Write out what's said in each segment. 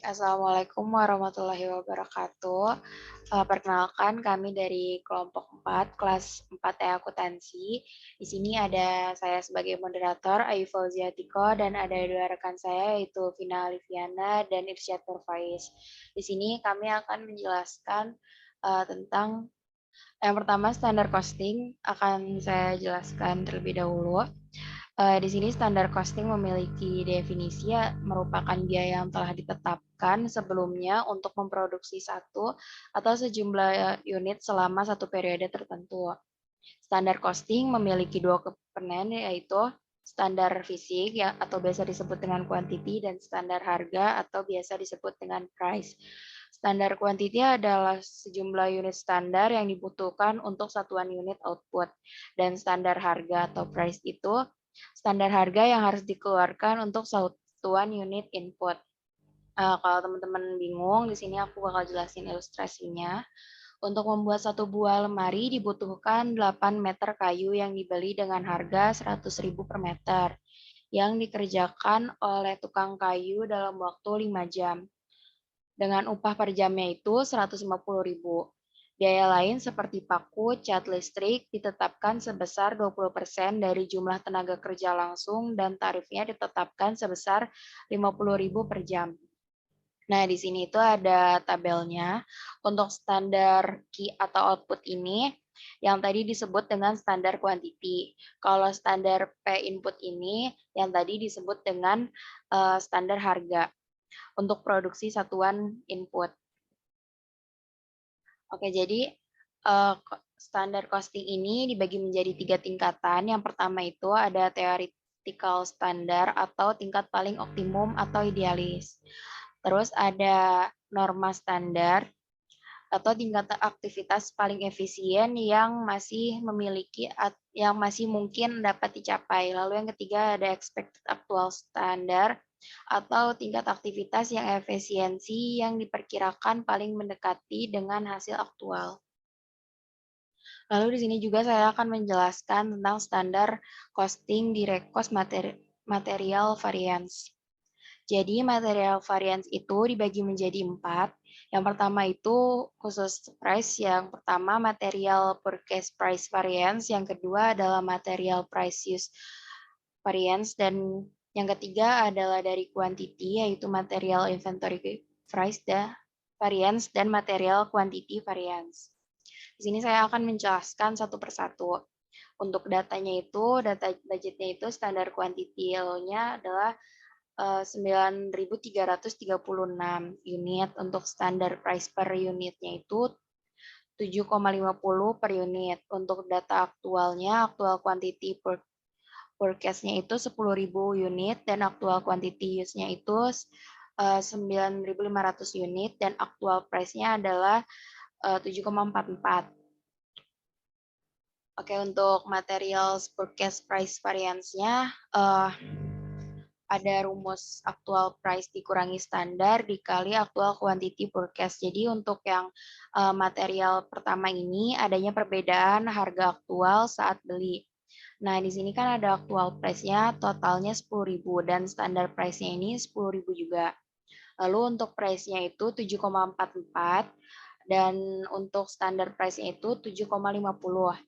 Assalamualaikum warahmatullahi wabarakatuh. Perkenalkan kami dari kelompok 4, kelas 4 akuntansi. Di sini ada saya sebagai moderator, Ayu Fauzia Tiko, dan ada dua rekan saya yaitu Vina Alifiana dan Irsyad Nurfaiz. Di sini kami akan menjelaskan tentang yang pertama standar costing akan saya jelaskan terlebih dahulu. Di sini standar costing memiliki definisi merupakan biaya yang telah ditetapkan sebelumnya untuk memproduksi satu atau sejumlah unit selama satu periode tertentu. Standar costing memiliki dua komponen yaitu standar fisik ya, atau biasa disebut dengan quantity dan standar harga atau biasa disebut dengan price. Standar quantity adalah sejumlah unit standar yang dibutuhkan untuk satuan unit output dan standar harga atau price itu standar harga yang harus dikeluarkan untuk satuan unit input. Kalau teman-teman bingung, di sini aku bakal jelasin ilustrasinya. Untuk membuat satu buah lemari dibutuhkan 8 meter kayu yang dibeli dengan harga 100.000 per meter, yang dikerjakan oleh tukang kayu dalam waktu 5 jam. Dengan upah per jamnya itu 150.000. Biaya lain seperti paku, cat listrik ditetapkan sebesar 20% dari jumlah tenaga kerja langsung dan tarifnya ditetapkan sebesar 50.000 per jam. Nah, di sini itu ada tabelnya. Untuk standar key atau output ini, yang tadi disebut dengan standar quantity. Kalau standar P input ini, yang tadi disebut dengan standar harga untuk produksi satuan input. Oke, jadi standar costing ini dibagi menjadi 3 tingkatan. Yang pertama itu ada theoretical standar atau tingkat paling optimum atau idealis. Terus ada norma standar atau tingkat aktivitas paling efisien yang masih mungkin dapat dicapai. Lalu yang ketiga ada expected actual standar atau tingkat aktivitas yang efisiensi yang diperkirakan paling mendekati dengan hasil aktual. Lalu di sini juga saya akan menjelaskan tentang standar costing direct cost material variance. Jadi material variance itu dibagi menjadi 4. Yang pertama itu khusus price, yang pertama material purchase price variance, yang kedua adalah material price use variance, dan yang ketiga adalah dari quantity yaitu material inventory price variance dan material quantity variance. Di sini saya akan menjelaskan satu persatu. Untuk datanya itu, data budgetnya itu standar quantity-nya adalah 9.336 unit. Untuk standar price per unitnya itu 7,50 per unit. Untuk data aktualnya, aktual quantity forecast-nya itu 10.000 unit dan aktual quantity use-nya itu 9.500 unit dan aktual price-nya adalah 7,44. Oke, untuk material forecast price variance-nya ada rumus aktual price dikurangi standar dikali aktual quantity forecast. Jadi untuk yang material pertama ini adanya perbedaan harga aktual saat beli. Nah, di sini kan ada aktual price-nya totalnya 10.000 dan standar price-nya ini 10.000 juga. Lalu untuk price-nya itu 7,44 dan untuk standar price-nya itu 7,50.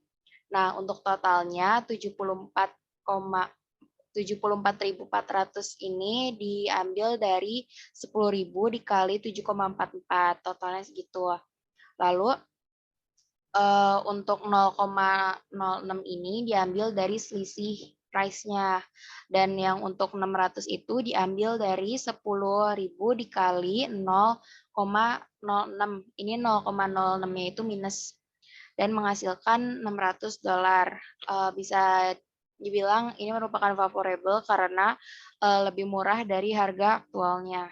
Nah, untuk totalnya 74.400 ini diambil dari 10.000 dikali 7,44, totalnya segitu. Lalu untuk 0,06 ini diambil dari selisih price-nya. Dan yang untuk 600 itu diambil dari 10.000 dikali 0,06. Ini 0,06-nya itu minus dan menghasilkan $600. Bisa dibilang ini merupakan favorable karena lebih murah dari harga aktualnya.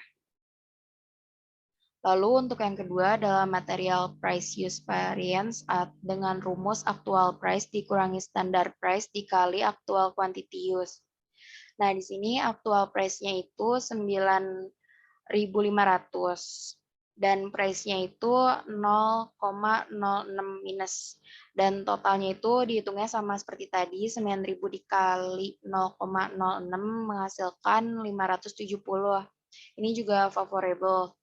Lalu untuk yang kedua adalah material price use variance dengan rumus aktual price dikurangi standar price dikali aktual quantity use. Nah, di sini aktual price-nya itu 9.500 dan price-nya itu 0,06 minus. Dan totalnya itu dihitungnya sama seperti tadi, 9.000 dikali 0,06 menghasilkan 570. Ini juga favorable.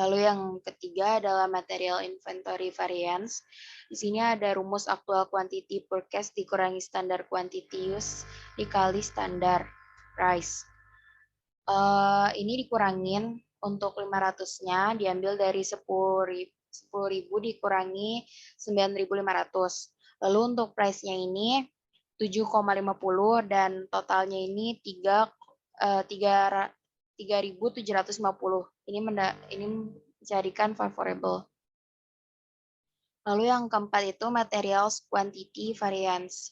Lalu yang ketiga adalah material inventory variance. Di sini ada rumus actual quantity forecast dikurangi standar quantity use dikali standar price. Ini dikurangin untuk 500-nya diambil dari 10.000 dikurangi 9.500. Lalu untuk price-nya ini 7,50 dan totalnya ini 3.750. Ini menjadikan favorable. Lalu yang keempat itu materials quantity variance.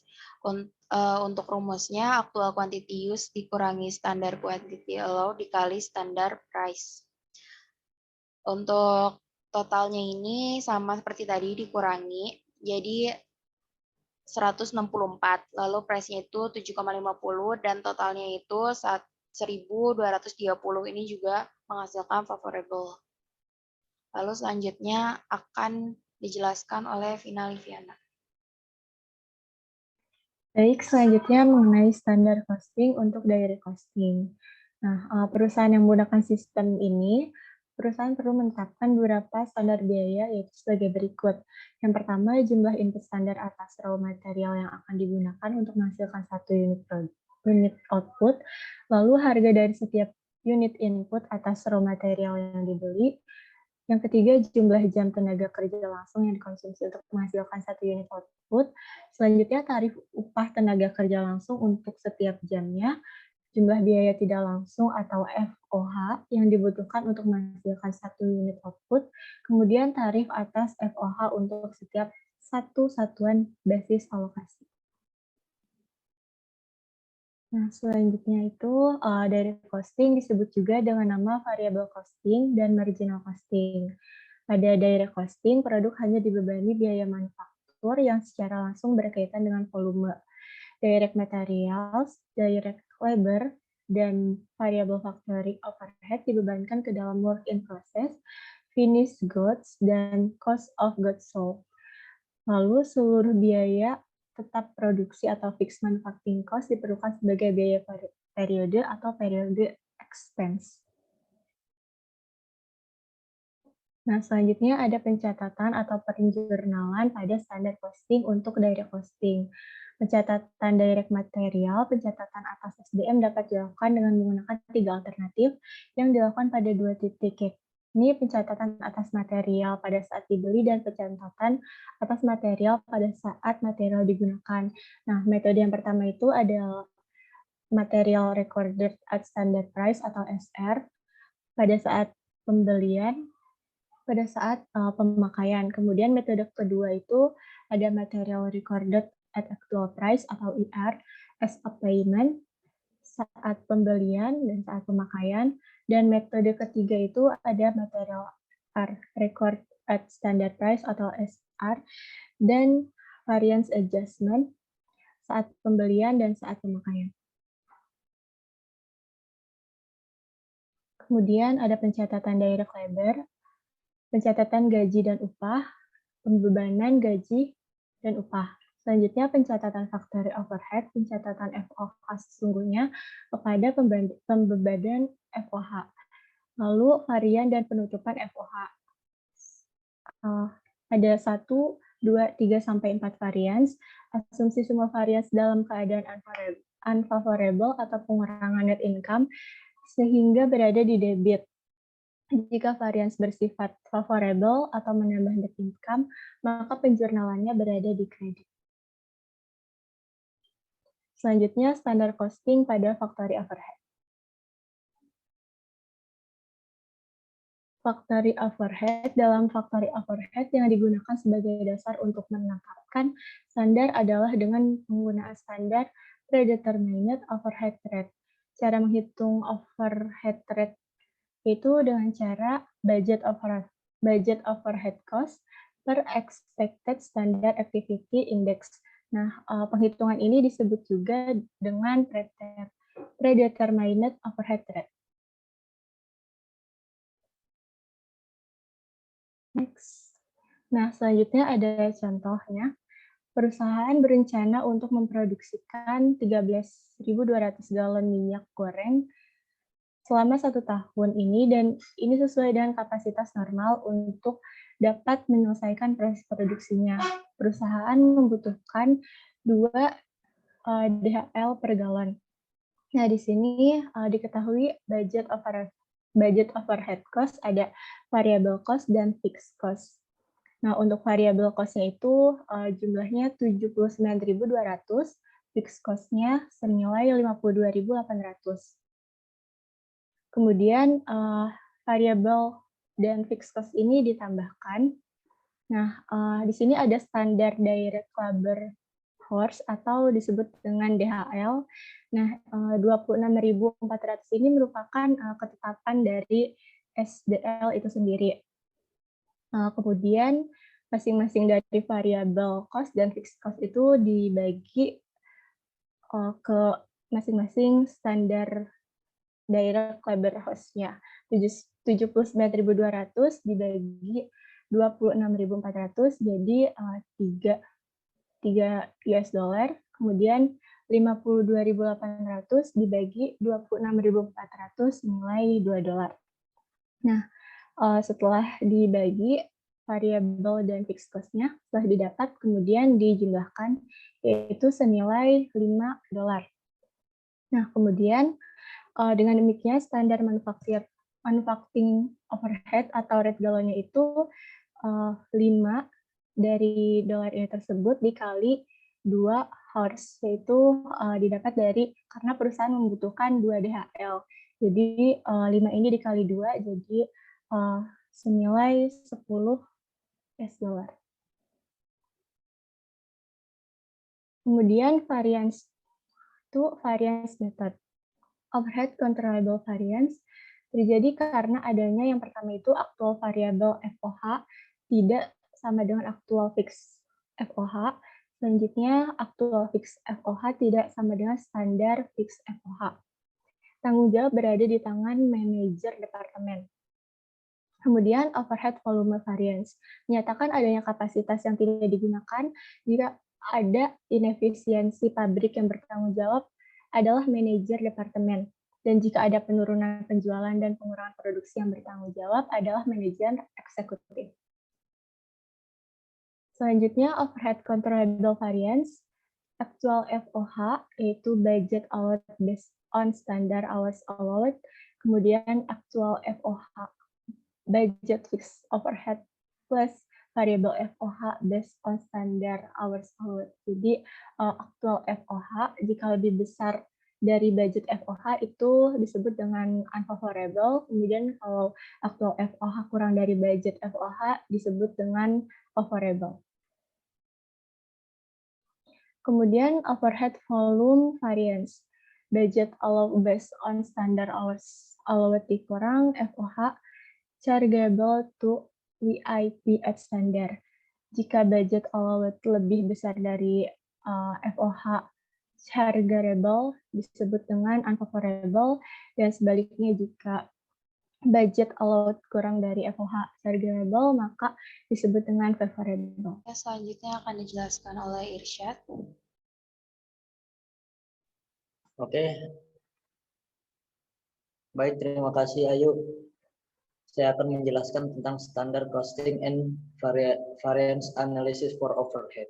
Untuk rumusnya actual quantity use dikurangi standar quantity allowed dikali standar price. Untuk totalnya ini sama seperti tadi dikurangi, jadi 164. Lalu price-nya itu 7,50 dan totalnya itu 1.230. Ini juga menghasilkan favorable. Lalu selanjutnya akan dijelaskan oleh Vina Liviana. Baik, selanjutnya mengenai standar costing untuk direct costing. Nah, perusahaan yang menggunakan sistem ini, perusahaan perlu menetapkan beberapa standar biaya yaitu sebagai berikut. Yang pertama, jumlah input standar atas raw material yang akan digunakan untuk menghasilkan satu unit output, lalu harga dari setiap unit input atas raw material yang dibeli. Yang ketiga, jumlah jam tenaga kerja langsung yang dikonsumsi untuk menghasilkan satu unit output. Selanjutnya, tarif upah tenaga kerja langsung untuk setiap jamnya, jumlah biaya tidak langsung atau FOH yang dibutuhkan untuk menghasilkan satu unit output, kemudian tarif atas FOH untuk setiap satu satuan basis alokasi. Nah, selanjutnya itu direct costing disebut juga dengan nama variable costing dan marginal costing. Pada direct costing, produk hanya dibebani biaya manufaktur yang secara langsung berkaitan dengan volume. Direct materials, direct labor, dan variable factory overhead dibebankan ke dalam work in process, finished goods, dan cost of goods sold. Lalu seluruh biaya tetap produksi atau fixed manufacturing cost diperlukan sebagai biaya periode atau periode expense. Nah, selanjutnya ada pencatatan atau penjurnalan pada standar costing untuk direct costing. Pencatatan direct material, pencatatan atas SDM dapat dilakukan dengan menggunakan 3 alternatif yang dilakukan pada 2 titik. Ini pencatatan atas material pada saat dibeli dan pencatatan atas material pada saat material digunakan. Nah, metode yang pertama itu adalah material recorded at standard price atau SR pada saat pembelian, pada saat pemakaian. Kemudian metode kedua itu ada material recorded at actual price atau ER as a payment saat pembelian dan saat pemakaian. Dan metode ketiga itu ada material R record at standard price atau SR dan variance adjustment saat pembelian dan saat pemakaian. Kemudian ada pencatatan direct labor, pencatatan gaji dan upah, pembebanan gaji dan upah. Selanjutnya pencatatan factory overhead, pencatatan FOH sesungguhnya kepada pembebanan FOH. Lalu varian dan penutupan FOH. Ada 1, 2, 3, sampai 4 varians. Asumsi semua varians dalam keadaan unfavorable atau pengurangan net income sehingga berada di debit. Jika varians bersifat favorable atau menambah net income, maka penjurnalannya berada di kredit. Selanjutnya, standar costing pada factory overhead. Factory overhead dalam factory overhead yang digunakan sebagai dasar untuk menetapkan standar adalah dengan penggunaan standar predetermined overhead rate. Cara menghitung overhead rate itu dengan cara budget overhead cost per expected standard activity index. Nah, penghitungan ini disebut juga dengan predetermined overhead rate. Next. Nah, selanjutnya ada contohnya. Perusahaan berencana untuk memproduksikan 13.200 galon minyak goreng selama 1 tahun ini, dan ini sesuai dengan kapasitas normal untuk dapat menyelesaikan proses produksinya. Perusahaan membutuhkan 2 DHL per galon. Nah, di sini diketahui budget overhead cost, ada variable cost dan fixed cost. Nah, untuk variable cost-nya itu jumlahnya 79.200, fixed cost-nya senilai 52.800. Kemudian variable dan fixed cost ini ditambahkan. Nah, di sini ada standar direct labor force atau disebut dengan DHL. Nah, 26.400 ini merupakan ketetapan dari SDL itu sendiri. Kemudian masing-masing dari variable cost dan fixed cost itu dibagi ke masing-masing standar direct labor host-nya. 79.200 dibagi 26.400 jadi 3 US dollar. Kemudian 52.800 dibagi 26.400 nilai 2 dolar. Nah, setelah dibagi variabel dan fixed cost-nya setelah didapat, kemudian dijumlahkan, yaitu senilai 5 dolar. Nah, kemudian dengan demikian standar manufacturing overhead atau rate galonnya itu 5 dari dolar ini tersebut dikali 2 hours, yaitu didapat dari karena perusahaan membutuhkan 2 DHL. Jadi 5 ini dikali 2 jadi senilai 10 US dollar. Kemudian variance method. Overhead controllable variance terjadi karena adanya yang pertama itu aktual variable FOH tidak sama dengan aktual fix FOH. Selanjutnya, aktual fix FOH tidak sama dengan standar fix FOH. Tanggung jawab berada di tangan manajer departemen. Kemudian, overhead volume variance menyatakan adanya kapasitas yang tidak digunakan jika ada inefisiensi pabrik yang bertanggung jawab adalah manajer departemen. Dan jika ada penurunan penjualan dan pengurangan produksi yang bertanggung jawab adalah manajer eksekutif. Selanjutnya, overhead controllable variance, actual FOH, yaitu budget allowed based on standard hours allowed, kemudian actual FOH, budget fixed overhead plus variable FOH based on standard hours allowed. Jadi, actual FOH jika lebih besar dari budget FOH itu disebut dengan unfavorable, kemudian kalau actual FOH kurang dari budget FOH disebut dengan favorable. Kemudian overhead volume variance, budget allowed based on standard hours allowed dikurang FOH chargeable to WIP at standard. Jika budget allowed lebih besar dari FOH chargeable disebut dengan unfavorable, dan sebaliknya jika budget allowed kurang dari FOH chargeable maka disebut dengan favorable. Selanjutnya akan dijelaskan oleh Irsyad. Oke. Baik, terima kasih Ayu. Saya akan menjelaskan tentang standard costing and variance analysis for overhead.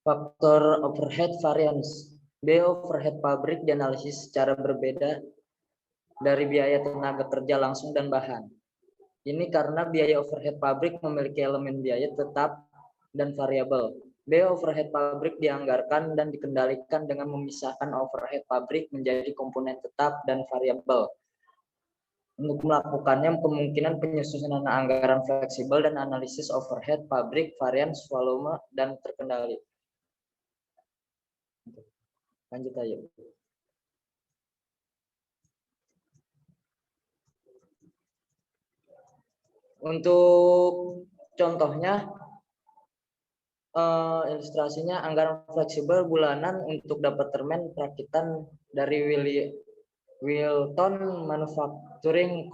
Faktor overhead variance. Biaya overhead pabrik dianalisis secara berbeda dari biaya tenaga kerja langsung dan bahan. Ini karena biaya overhead pabrik memiliki elemen biaya tetap dan variabel. Biaya overhead pabrik dianggarkan dan dikendalikan dengan memisahkan overhead pabrik menjadi komponen tetap dan variabel. Untuk melakukannya, kemungkinan penyusunan anggaran fleksibel dan analisis overhead pabrik, variance, volume, dan terkendali. Lanjut aja. Untuk contohnya, ilustrasinya anggaran fleksibel bulanan untuk departemen perakitan dari Wilton Manufacturing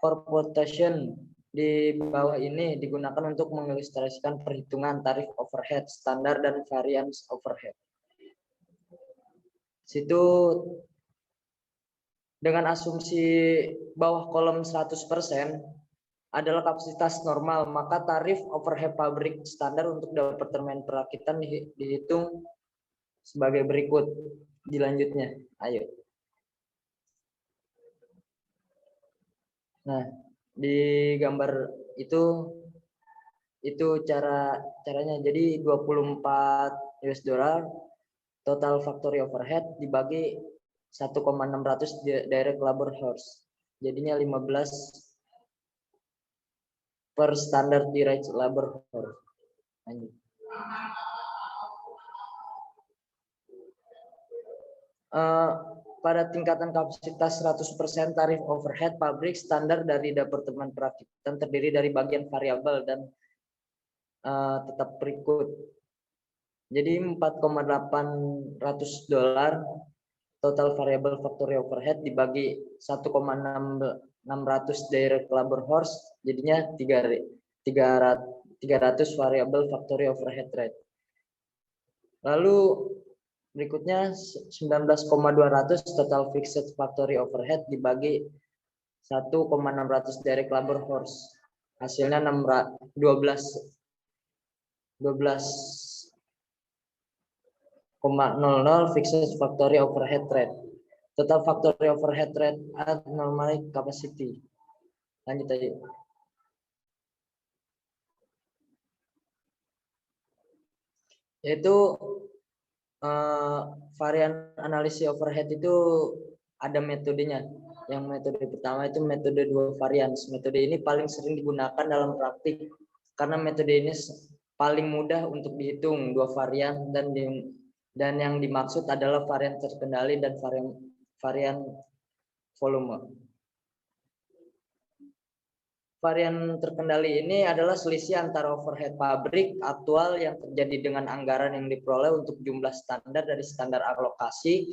Corporation. Di bawah ini digunakan untuk mengilustrasikan perhitungan tarif overhead standar dan variance overhead. Situ Dengan asumsi bawah kolom 100% adalah kapasitas normal, maka tarif overhead pabrik standar untuk departemen perakitan dihitung sebagai berikut. Dilanjutnya, ayo. Nah, di gambar itu caranya. Jadi 24 US dollar total factory overhead dibagi 1,600 direct labor hours. Jadinya 15 per standar direct labor hours. Lanjut. Pada tingkatan kapasitas 100% tarif overhead pabrik standar dari departemen perakitan terdiri dari bagian variabel dan tetap berikut. Jadi 4,800 dolar total variable factory overhead dibagi 1,600 direct labor hours, jadinya 300 variable factory overhead rate. Lalu berikutnya 19,200 total fixed factory overhead dibagi 1,600 direct labor hours. Hasilnya 12,00 fixed factory overhead rate. Total factory overhead rate at normal capacity. Lanjut aja. Yaitu varian analisis overhead itu ada metodenya. Yang metode pertama itu metode dua varians. Metode ini paling sering digunakan dalam praktik karena metode ini paling mudah untuk dihitung dua varian dan yang dimaksud adalah varian terkendali dan varian volume. Varian terkendali ini adalah selisih antara overhead pabrik aktual yang terjadi dengan anggaran yang diperoleh untuk jumlah standar dari standar alokasi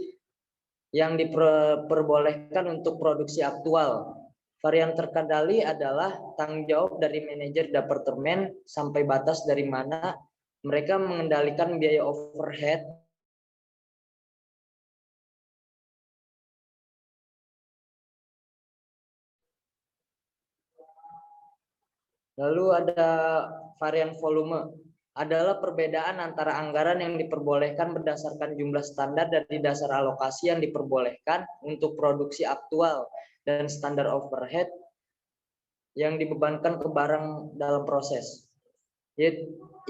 yang diperbolehkan untuk produksi aktual. Varian terkendali adalah tanggung jawab dari manajer departemen sampai batas dari mana mereka mengendalikan biaya overhead Lalu ada varian volume, adalah perbedaan antara anggaran yang diperbolehkan berdasarkan jumlah standar dari dasar alokasi yang diperbolehkan untuk produksi aktual dan standar overhead yang dibebankan ke barang dalam proses.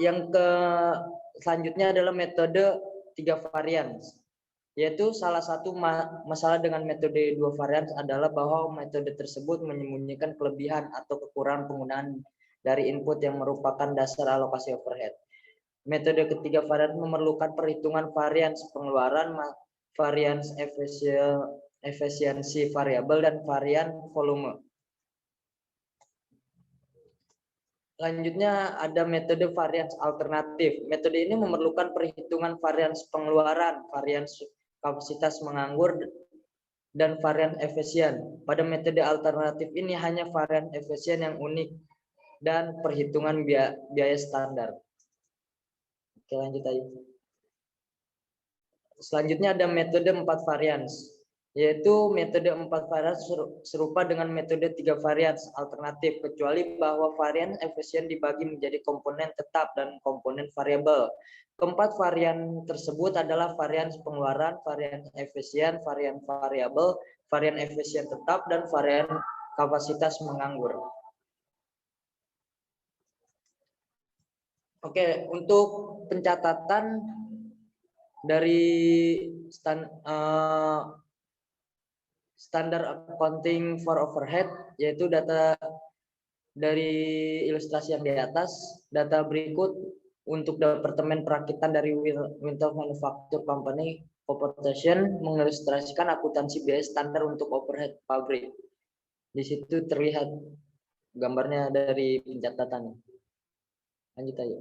Yang selanjutnya adalah metode 3 varian. Yaitu salah satu masalah dengan metode 2 varian adalah bahwa metode tersebut menyembunyikan kelebihan atau kekurangan penggunaan dari input yang merupakan dasar alokasi overhead. Metode ketiga varian memerlukan perhitungan varians pengeluaran, varians efisiensi variabel, dan varian volume. Selanjutnya ada metode varians alternatif. Metode ini memerlukan perhitungan varians pengeluaran, varians kapasitas menganggur, dan varian efisien. Pada metode alternatif ini hanya varian efisien yang unik dan perhitungan biaya standar. Oke, lanjut aja. Selanjutnya ada metode 4 varians, yaitu metode 4 varians serupa dengan metode 3 varians alternatif, kecuali bahwa varian efisien dibagi menjadi komponen tetap dan komponen variabel. Keempat varian tersebut adalah varian pengeluaran, varian efisien, varian variabel, varian efisien tetap, dan varian kapasitas menganggur. Oke, untuk pencatatan dari standar accounting for overhead, yaitu data dari ilustrasi yang di atas, data berikut untuk departemen perakitan dari Winter Manufacture Company Corporation mengilustrasikan akuntansi biaya standar untuk overhead pabrik. Di situ terlihat gambarnya dari pencatatan. Lanjut aja.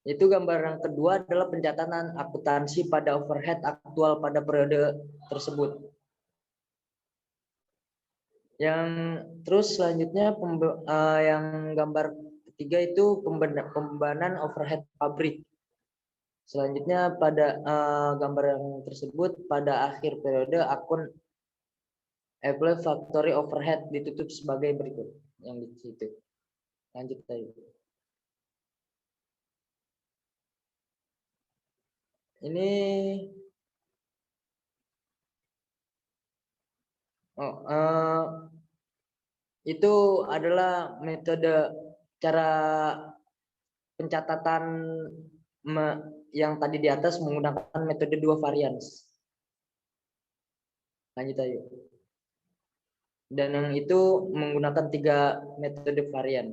Itu gambar yang kedua adalah pencatatan akuntansi pada overhead aktual pada periode tersebut. Yang terus selanjutnya yang gambar ketiga itu pembebanan overhead pabrik. Selanjutnya pada gambar yang tersebut pada akhir periode akun Apple Factory Overhead ditutup sebagai berikut yang di situ. Lanjut aja. Ini itu adalah metode cara pencatatan yang tadi di atas menggunakan metode 2 varians. Lanjut aja. Dan yang itu menggunakan 3 metode varian.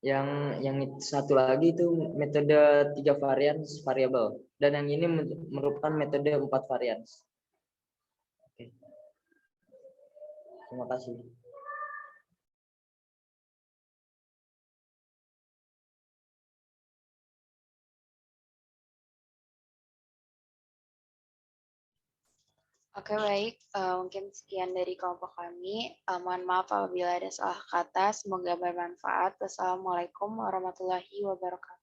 Yang satu lagi itu metode 3 varians variabel. Dan yang ini merupakan metode 4 varians. Oke. Terima kasih. Oke, baik. Mungkin sekian dari kelompok kami. Mohon maaf apabila ada salah kata. Semoga bermanfaat. Wassalamualaikum warahmatullahi wabarakatuh.